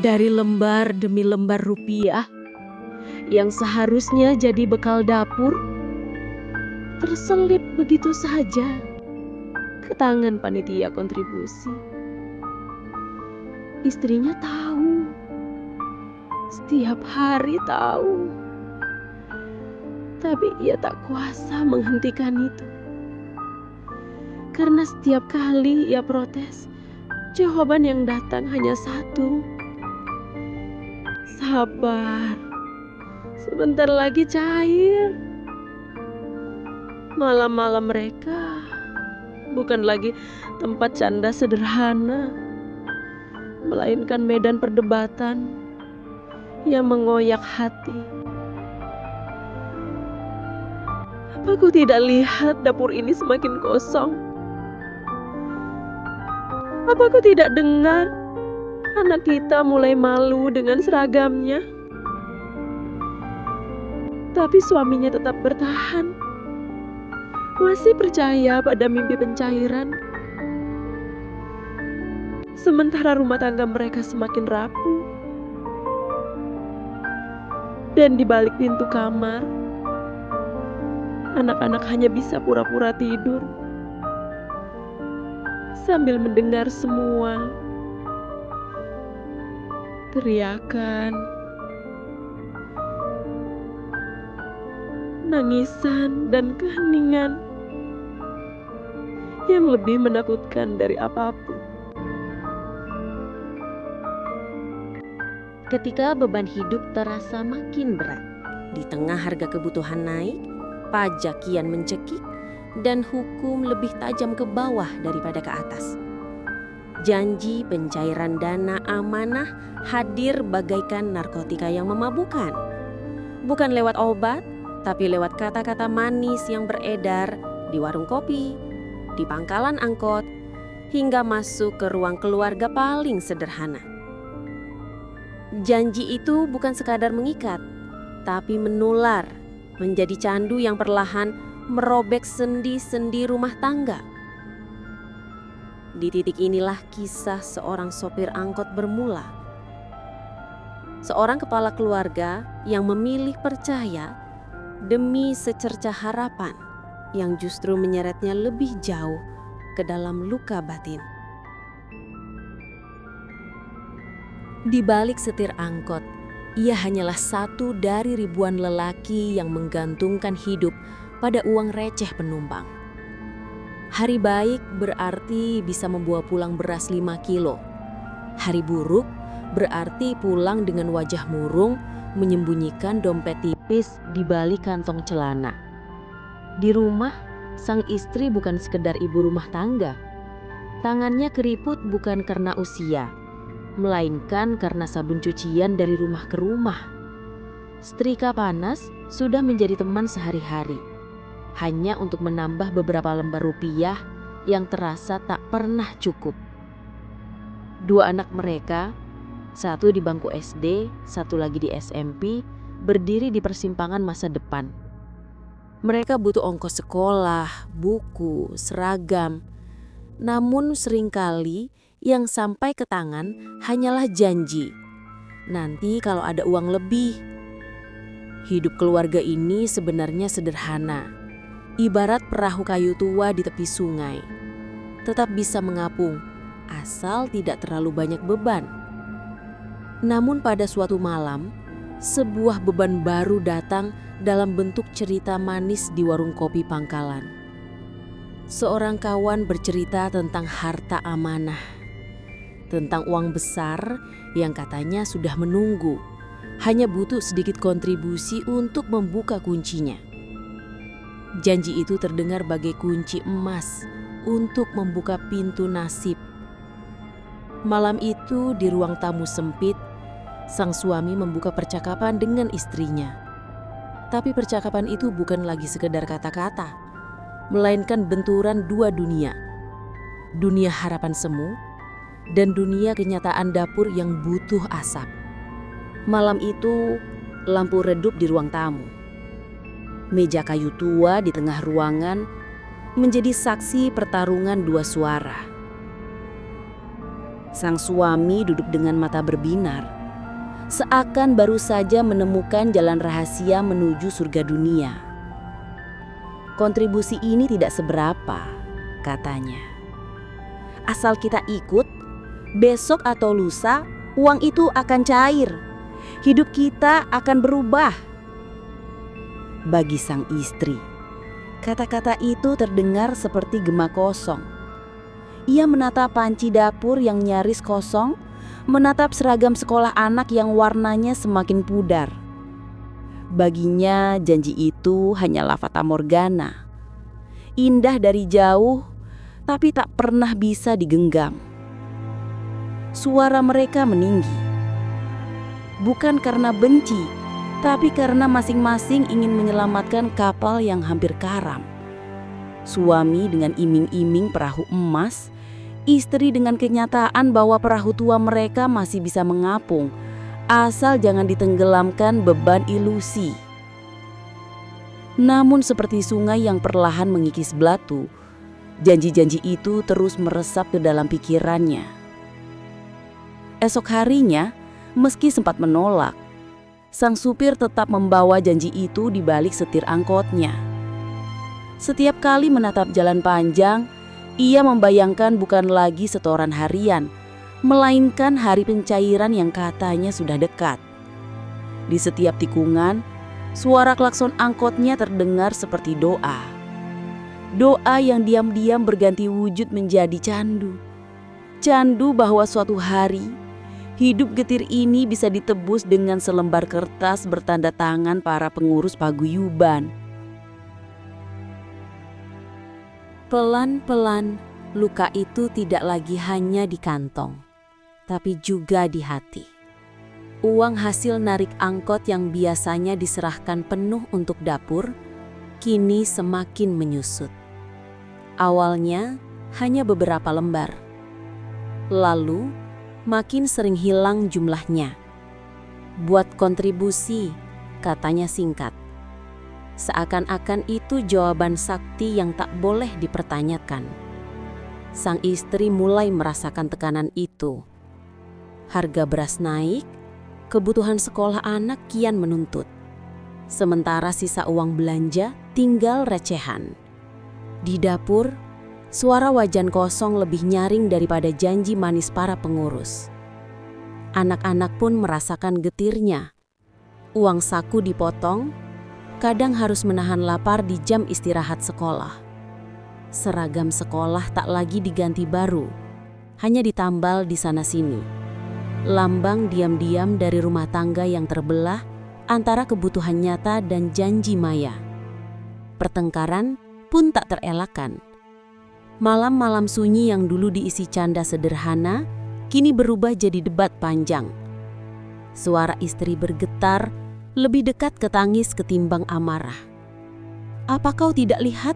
Dari lembar demi lembar rupiah yang seharusnya jadi bekal dapur, terselip begitu saja ke tangan panitia kontribusi. Istrinya tahu, setiap hari tahu, tapi ia tak kuasa menghentikan itu. Karena setiap kali ia protes, jawaban yang datang hanya satu: sabar, sebentar lagi cair. Malam-malam mereka bukan lagi tempat canda sederhana, melainkan medan perdebatan yang mengoyak hati. Apa kau tidak lihat dapur ini semakin kosong? Apa kau tidak dengar anak kita mulai malu dengan seragamnya? Tapi suaminya tetap bertahan, masih percaya pada mimpi pencairan. Sementara rumah tangga mereka semakin rapuh. Dan di balik pintu kamar, anak-anak hanya bisa pura-pura tidur sambil mendengar semua teriakan, nangisan, dan keheningan yang lebih menakutkan dari apapun. Ketika beban hidup terasa makin berat, di tengah harga kebutuhan naik, pajak kian mencekik, dan hukum lebih tajam ke bawah daripada ke atas. Janji pencairan dana amanah hadir bagaikan narkotika yang memabukkan. Bukan lewat obat, tapi lewat kata-kata manis yang beredar di warung kopi, di pangkalan angkot, hingga masuk ke ruang keluarga paling sederhana. Janji itu bukan sekadar mengikat, tapi menular menjadi candu yang perlahan merobek sendi-sendi rumah tangga. Di titik inilah kisah seorang sopir angkot bermula. Seorang kepala keluarga yang memilih percaya demi secercah harapan yang justru menyeretnya lebih jauh ke dalam luka batin. Di balik setir angkot, ia hanyalah satu dari ribuan lelaki yang menggantungkan hidup pada uang receh penumpang. Hari baik berarti bisa membawa pulang beras 5 kilo. Hari buruk berarti pulang dengan wajah murung, menyembunyikan dompet tipis di balik kantong celana. Di rumah, sang istri bukan sekedar ibu rumah tangga. Tangannya keriput bukan karena usia, melainkan karena sabun cucian dari rumah ke rumah. Setrika panas sudah menjadi teman sehari-hari, hanya untuk menambah beberapa lembar rupiah yang terasa tak pernah cukup. Dua anak mereka, satu di bangku SD, satu lagi di SMP, berdiri di persimpangan masa depan. Mereka butuh ongkos sekolah, buku, seragam. Namun seringkali yang sampai ke tangan hanyalah janji. Nanti kalau ada uang lebih. Hidup keluarga ini sebenarnya sederhana. Ibarat perahu kayu tua di tepi sungai. Tetap bisa mengapung, asal tidak terlalu banyak beban. Namun pada suatu malam, sebuah beban baru datang dalam bentuk cerita manis di warung kopi pangkalan. Seorang kawan bercerita tentang harta amanah, tentang uang besar yang katanya sudah menunggu, hanya butuh sedikit kontribusi untuk membuka kuncinya. Janji itu terdengar bagai kunci emas untuk membuka pintu nasib. Malam itu di ruang tamu sempit, sang suami membuka percakapan dengan istrinya. Tapi percakapan itu bukan lagi sekedar kata-kata, melainkan benturan dua dunia. Dunia harapan semu dan dunia kenyataan dapur yang butuh asap. Malam itu, lampu redup di ruang tamu. Meja kayu tua di tengah ruangan menjadi saksi pertarungan dua suara. Sang suami duduk dengan mata berbinar, seakan baru saja menemukan jalan rahasia menuju surga dunia. Kontribusi ini tidak seberapa, katanya. Asal kita ikut, besok atau lusa uang itu akan cair. Hidup kita akan berubah. Bagi sang istri, kata-kata itu terdengar seperti gema kosong. Ia menatap panci dapur yang nyaris kosong, menatap seragam sekolah anak yang warnanya semakin pudar. Baginya janji itu hanyalah fata morgana. Indah dari jauh, tapi tak pernah bisa digenggam. Suara mereka meninggi. Bukan karena benci, tapi karena masing-masing ingin menyelamatkan kapal yang hampir karam. Suami dengan iming-iming perahu emas, istri dengan kenyataan bahwa perahu tua mereka masih bisa mengapung, asal jangan ditenggelamkan beban ilusi. Namun seperti sungai yang perlahan mengikis batu, janji-janji itu terus meresap ke dalam pikirannya. Esok harinya, meski sempat menolak, sang supir tetap membawa janji itu di balik setir angkotnya. Setiap kali menatap jalan panjang, ia membayangkan bukan lagi setoran harian, melainkan hari pencairan yang katanya sudah dekat. Di setiap tikungan, suara klakson angkotnya terdengar seperti doa. Doa yang diam-diam berganti wujud menjadi candu. Candu bahwa suatu hari, hidup getir ini bisa ditebus dengan selembar kertas bertanda tangan para pengurus paguyuban. Pelan-pelan, luka itu tidak lagi hanya di kantong, tapi juga di hati. Uang hasil narik angkot yang biasanya diserahkan penuh untuk dapur, kini semakin menyusut. Awalnya hanya beberapa lembar. Lalu, makin sering hilang jumlahnya. Buat kontribusi, katanya singkat. Seakan-akan itu jawaban sakti yang tak boleh dipertanyakan. Sang istri mulai merasakan tekanan itu. Harga beras naik, kebutuhan sekolah anak kian menuntut. Sementara sisa uang belanja tinggal recehan. Di dapur, suara wajan kosong lebih nyaring daripada janji manis para pengurus. Anak-anak pun merasakan getirnya. Uang saku dipotong, kadang harus menahan lapar di jam istirahat sekolah. Seragam sekolah tak lagi diganti baru, hanya ditambal di sana-sini. Lambang diam-diam dari rumah tangga yang terbelah antara kebutuhan nyata dan janji maya. Pertengkaran pun tak terelakkan. Malam-malam sunyi yang dulu diisi canda sederhana, kini berubah jadi debat panjang. Suara istri bergetar, lebih dekat ke tangis ketimbang amarah. Apa kau tidak lihat?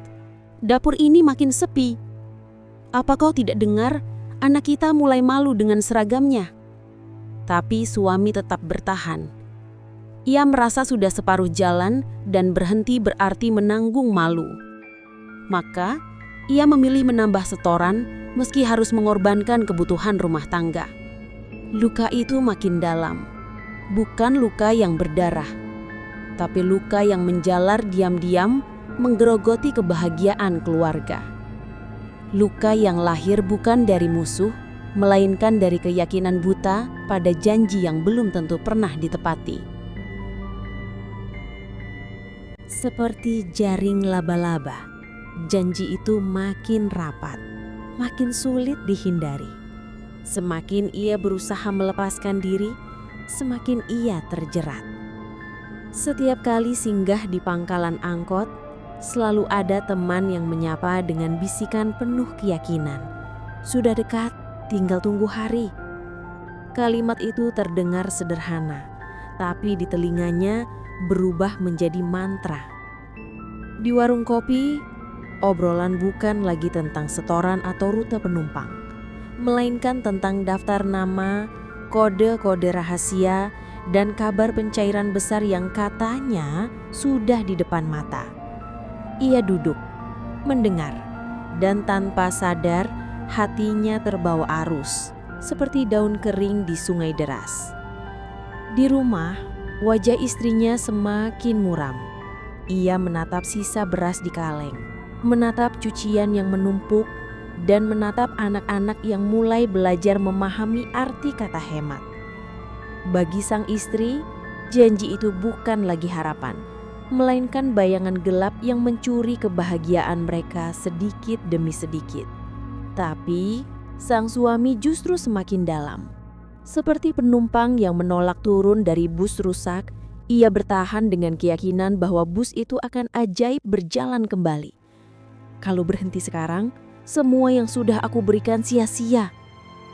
Dapur ini makin sepi. Apa kau tidak dengar? Anak kita mulai malu dengan seragamnya. Tapi suami tetap bertahan. Ia merasa sudah separuh jalan dan berhenti berarti menanggung malu. Maka, ia memilih menambah setoran meski harus mengorbankan kebutuhan rumah tangga. Luka itu makin dalam. Bukan luka yang berdarah, tapi luka yang menjalar diam-diam menggerogoti kebahagiaan keluarga. Luka yang lahir bukan dari musuh, melainkan dari keyakinan buta pada janji yang belum tentu pernah ditepati. Seperti jaring laba-laba, janji itu makin rapat, makin sulit dihindari. Semakin ia berusaha melepaskan diri, semakin ia terjerat. Setiap kali singgah di pangkalan angkot, selalu ada teman yang menyapa dengan bisikan penuh keyakinan. Sudah dekat, tinggal tunggu hari. Kalimat itu terdengar sederhana, tapi di telinganya berubah menjadi mantra. Di warung kopi, obrolan bukan lagi tentang setoran atau rute penumpang, melainkan tentang daftar nama, kode-kode rahasia, dan kabar pencairan besar yang katanya sudah di depan mata. Ia duduk, mendengar, dan tanpa sadar hatinya terbawa arus. seperti daun kering di sungai deras. Di rumah, wajah istrinya semakin muram. Ia menatap sisa beras di kaleng, menatap cucian yang menumpuk, dan menatap anak-anak yang mulai belajar memahami arti kata hemat. Bagi sang istri, janji itu bukan lagi harapan, melainkan bayangan gelap yang mencuri kebahagiaan mereka sedikit demi sedikit. Tapi, sang suami justru semakin dalam. Seperti penumpang yang menolak turun dari bus rusak, ia bertahan dengan keyakinan bahwa bus itu akan ajaib berjalan kembali. Kalau berhenti sekarang, semua yang sudah aku berikan sia-sia.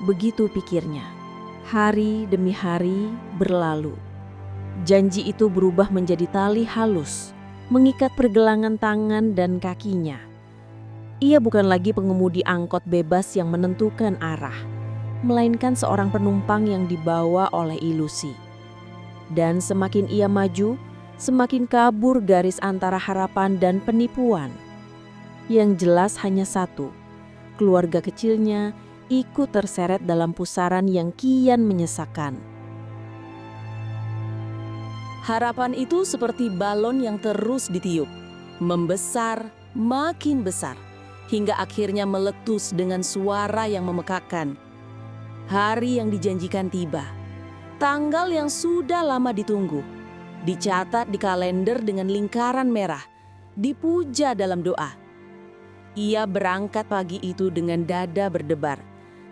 Begitu pikirnya. Hari demi hari berlalu. Janji itu berubah menjadi tali halus, mengikat pergelangan tangan dan kakinya. Ia bukan lagi pengemudi angkot bebas yang menentukan arah, melainkan seorang penumpang yang dibawa oleh ilusi. Dan semakin ia maju, semakin kabur garis antara harapan dan penipuan. Yang jelas hanya satu, keluarga kecilnya ikut terseret dalam pusaran yang kian menyesakkan. Harapan itu seperti balon yang terus ditiup, membesar, makin besar, hingga akhirnya meletus dengan suara yang memekakkan. Hari yang dijanjikan tiba, tanggal yang sudah lama ditunggu, dicatat di kalender dengan lingkaran merah, dipuja dalam doa. Ia berangkat pagi itu dengan dada berdebar,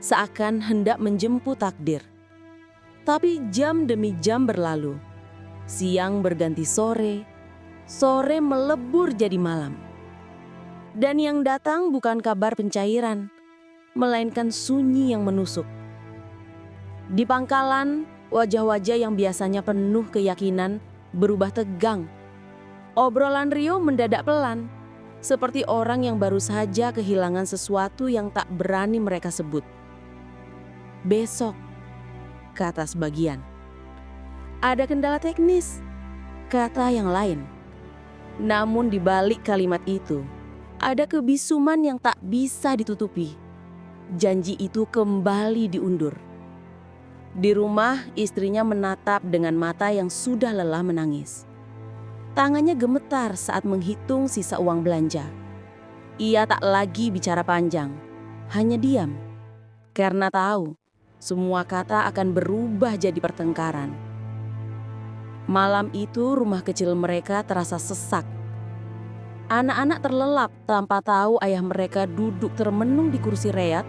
seakan hendak menjemput takdir. Tapi jam demi jam berlalu, siang berganti sore, sore melebur jadi malam. Dan yang datang bukan kabar pencairan, melainkan sunyi yang menusuk. Di pangkalan, wajah-wajah yang biasanya penuh keyakinan berubah tegang. Obrolan Rio mendadak pelan, seperti orang yang baru saja kehilangan sesuatu yang tak berani mereka sebut. Besok, kata sebagian. Ada kendala teknis, kata yang lain. Namun di balik kalimat itu, ada kebisuman yang tak bisa ditutupi. Janji itu kembali diundur. Di rumah, istrinya menatap dengan mata yang sudah lelah menangis. Tangannya gemetar saat menghitung sisa uang belanja. Ia tak lagi bicara panjang, hanya diam. Karena tahu, semua kata akan berubah jadi pertengkaran. Malam itu rumah kecil mereka terasa sesak. Anak-anak terlelap tanpa tahu ayah mereka duduk termenung di kursi reat,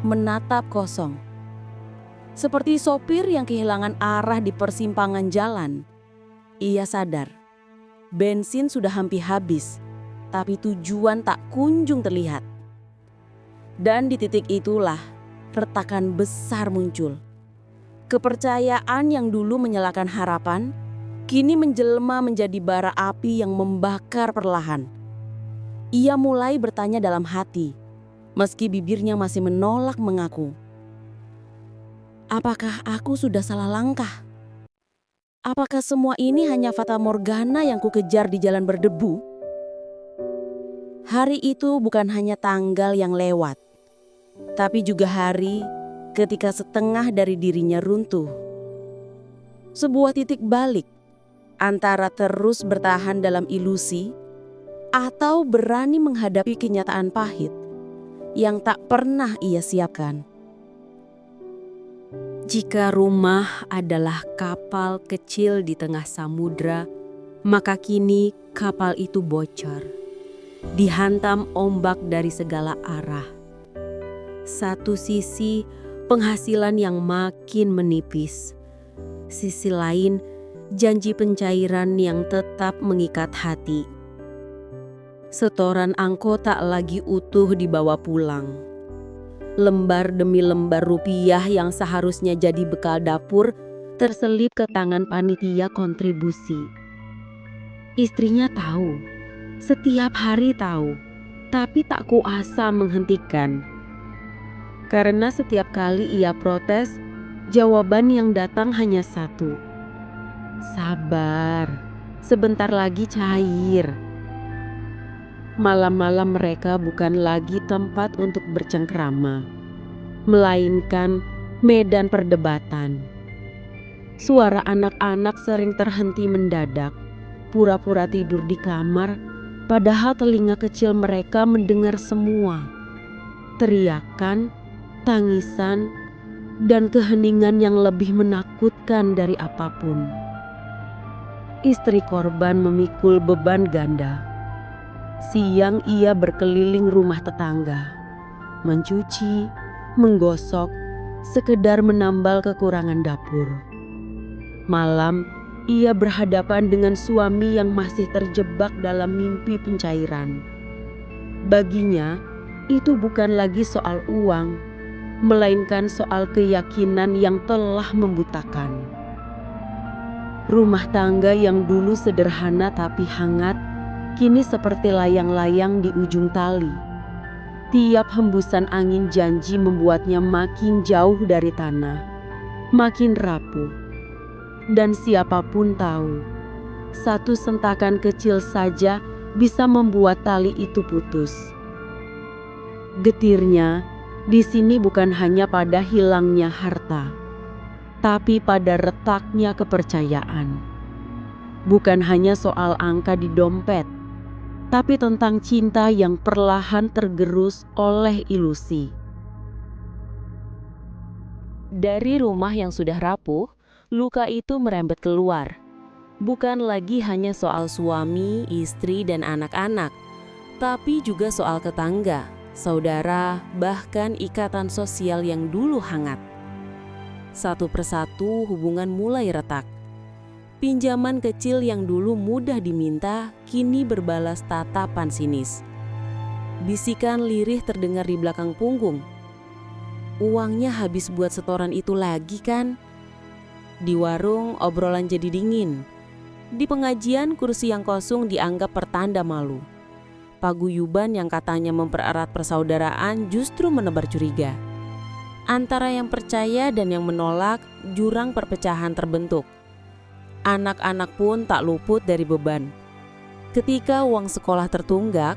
menatap kosong. Seperti sopir yang kehilangan arah di persimpangan jalan. Ia sadar, bensin sudah hampir habis, tapi tujuan tak kunjung terlihat. Dan di titik itulah, retakan besar muncul. Kepercayaan yang dulu menyalakan harapan, kini menjelma menjadi bara api yang membakar perlahan. Ia mulai bertanya dalam hati, meski bibirnya masih menolak mengaku. Apakah aku sudah salah langkah? Apakah semua ini hanya fata morgana yang kukejar di jalan berdebu? Hari itu bukan hanya tanggal yang lewat, tapi juga hari ketika setengah dari dirinya runtuh. Sebuah titik balik antara terus bertahan dalam ilusi atau berani menghadapi kenyataan pahit yang tak pernah ia siapkan. Jika rumah adalah kapal kecil di tengah samudra, maka kini kapal itu bocor, dihantam ombak dari segala arah. Satu sisi penghasilan yang makin menipis, sisi lain janji pencairan yang tetap mengikat hati. Setoran angkot tak lagi utuh dibawa pulang. Lembar demi lembar rupiah yang seharusnya jadi bekal dapur terselip ke tangan panitia kontribusi. Istrinya tahu, setiap hari tahu, tapi tak kuasa menghentikan. Karena setiap kali ia protes, jawaban yang datang hanya satu. Sabar, sebentar lagi cair. Malam-malam mereka bukan lagi tempat untuk bercengkrama, melainkan Medan perdebatan. Suara anak-anak sering terhenti mendadak, pura-pura tidur di kamar, padahal telinga kecil mereka mendengar semua. Teriakan, tangisan, dan keheningan yang lebih menakutkan dari apapun. Istri korban memikul beban ganda. Siang ia berkeliling rumah tetangga, mencuci, menggosok, sekedar menambal kekurangan dapur. Malam, ia berhadapan dengan suami yang masih terjebak dalam mimpi pencairan. Baginya, itu bukan lagi soal uang, melainkan soal keyakinan yang telah membutakan. Rumah tangga yang dulu sederhana tapi hangat, kini seperti layang-layang di ujung tali. Tiap hembusan angin janji membuatnya makin jauh dari tanah, makin rapuh. Dan siapapun tahu, satu sentakan kecil saja bisa membuat tali itu putus. Getirnya di sini bukan hanya pada hilangnya harta, tapi pada retaknya kepercayaan. Bukan hanya soal angka di dompet, tapi tentang cinta yang perlahan tergerus oleh ilusi. Dari rumah yang sudah rapuh, luka itu merembet keluar. Bukan lagi hanya soal suami, istri, dan anak-anak, tapi juga soal tetangga, saudara, bahkan ikatan sosial yang dulu hangat. Satu persatu hubungan mulai retak. Pinjaman kecil yang dulu mudah diminta, kini berbalas tatapan sinis. Bisikan lirih terdengar di belakang punggung. Uangnya habis buat setoran itu lagi kan? Di warung obrolan jadi dingin. Di pengajian kursi yang kosong dianggap pertanda malu. Paguyuban yang katanya mempererat persaudaraan justru menebar curiga. Antara yang percaya dan yang menolak, jurang perpecahan terbentuk. Anak-anak pun tak luput dari beban. Ketika uang sekolah tertunggak,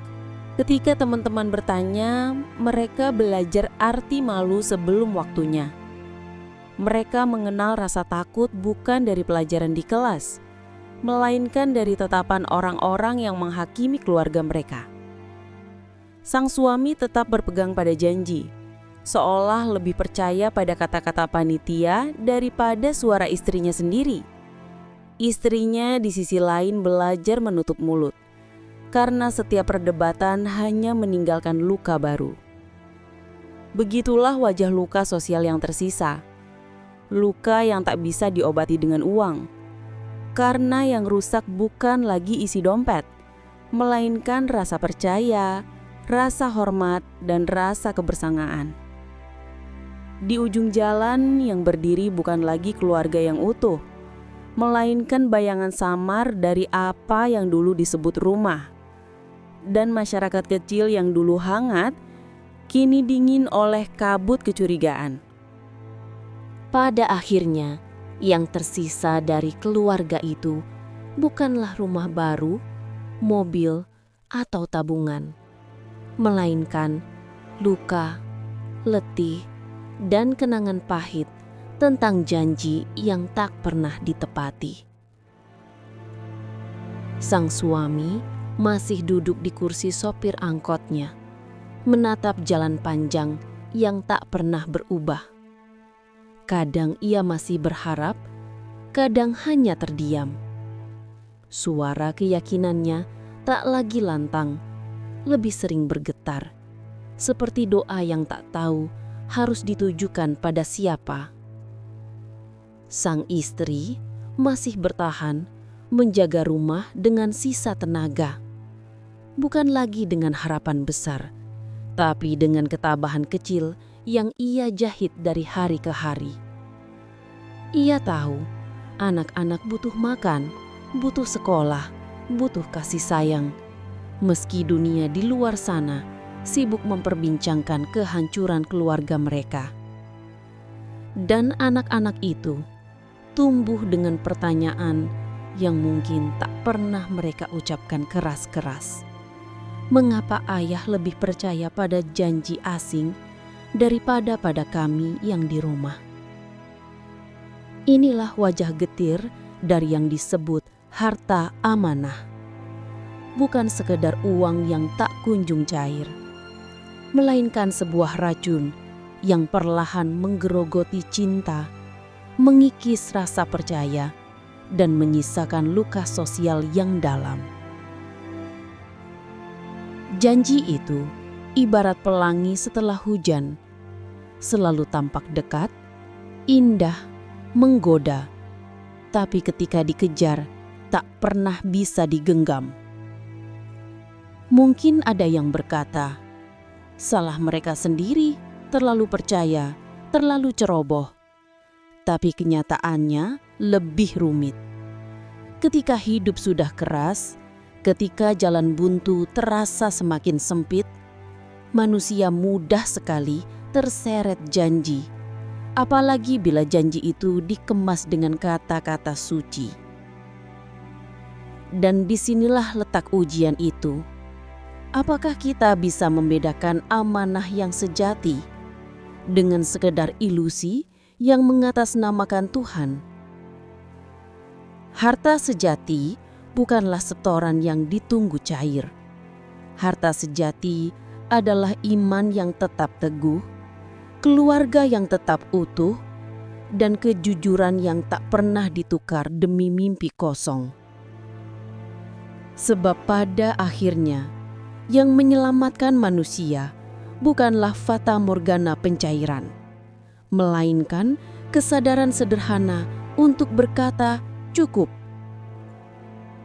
ketika teman-teman bertanya, mereka belajar arti malu sebelum waktunya. Mereka mengenal rasa takut bukan dari pelajaran di kelas, melainkan dari tatapan orang-orang yang menghakimi keluarga mereka. Sang suami tetap berpegang pada janji, seolah lebih percaya pada kata-kata panitia daripada suara istrinya sendiri. Istrinya di sisi lain belajar menutup mulut, karena setiap perdebatan hanya meninggalkan luka baru. Begitulah wajah luka sosial yang tersisa. Luka yang tak bisa diobati dengan uang. Karena yang rusak bukan lagi isi dompet, melainkan rasa percaya, rasa hormat, dan rasa kebersamaan. Di ujung jalan yang berdiri bukan lagi keluarga yang utuh, melainkan bayangan samar dari apa yang dulu disebut rumah. Dan masyarakat kecil yang dulu hangat, kini dingin oleh kabut kecurigaan. Pada akhirnya, yang tersisa dari keluarga itu bukanlah rumah baru, mobil, atau tabungan, melainkan luka, letih, dan kenangan pahit tentang janji yang tak pernah ditepati. Sang suami masih duduk di kursi sopir angkotnya, menatap jalan panjang yang tak pernah berubah. Kadang ia masih berharap, kadang hanya terdiam. Suara keyakinannya tak lagi lantang, lebih sering bergetar, seperti doa yang tak tahu harus ditujukan pada siapa. Sang istri masih bertahan menjaga rumah dengan sisa tenaga. Bukan lagi dengan harapan besar, tapi dengan ketabahan kecil yang ia jahit dari hari ke hari. Ia tahu anak-anak butuh makan, butuh sekolah, butuh kasih sayang. Meski dunia di luar sana sibuk memperbincangkan kehancuran keluarga mereka. Dan anak-anak itu tumbuh dengan pertanyaan yang mungkin tak pernah mereka ucapkan keras-keras. Mengapa ayah lebih percaya pada janji asing daripada pada kami yang di rumah? Inilah wajah getir dari yang disebut harta amanah. Bukan sekedar uang yang tak kunjung cair, melainkan sebuah racun yang perlahan menggerogoti cinta, mengikis rasa percaya, dan menyisakan luka sosial yang dalam. Janji itu ibarat pelangi setelah hujan, selalu tampak dekat, indah, menggoda, tapi ketika dikejar tak pernah bisa digenggam. Mungkin ada yang berkata, salah mereka sendiri, terlalu percaya, terlalu ceroboh. Tapi kenyataannya lebih rumit. Ketika hidup sudah keras, ketika jalan buntu terasa semakin sempit, manusia mudah sekali terseret janji. Apalagi bila janji itu dikemas dengan kata-kata suci. Dan disinilah letak ujian itu. Apakah kita bisa membedakan amanah yang sejati dengan sekedar ilusi yang mengatasnamakan Tuhan? Harta sejati bukanlah setoran yang ditunggu cair. Harta sejati adalah iman yang tetap teguh, keluarga yang tetap utuh, dan kejujuran yang tak pernah ditukar demi mimpi kosong. Sebab pada akhirnya, yang menyelamatkan manusia bukanlah fata morgana pencairan, melainkan kesadaran sederhana untuk berkata cukup.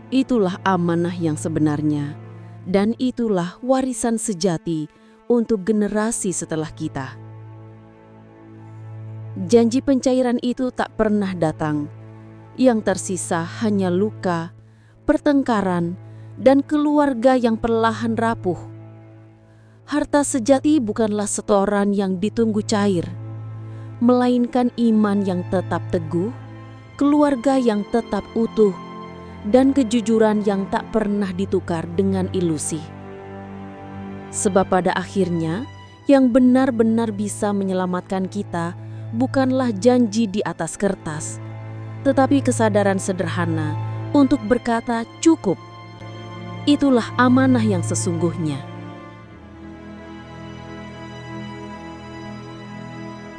Itulah amanah yang sebenarnya, dan itulah warisan sejati untuk generasi setelah kita. Janji pencairan itu tak pernah datang. Yang tersisa hanya luka, pertengkaran, dan keluarga yang perlahan rapuh. Harta sejati bukanlah setoran yang ditunggu cair, melainkan iman yang tetap teguh, keluarga yang tetap utuh, dan kejujuran yang tak pernah ditukar dengan ilusi. Sebab pada akhirnya, yang benar-benar bisa menyelamatkan kita bukanlah janji di atas kertas, tetapi kesadaran sederhana untuk berkata cukup. Itulah amanah yang sesungguhnya.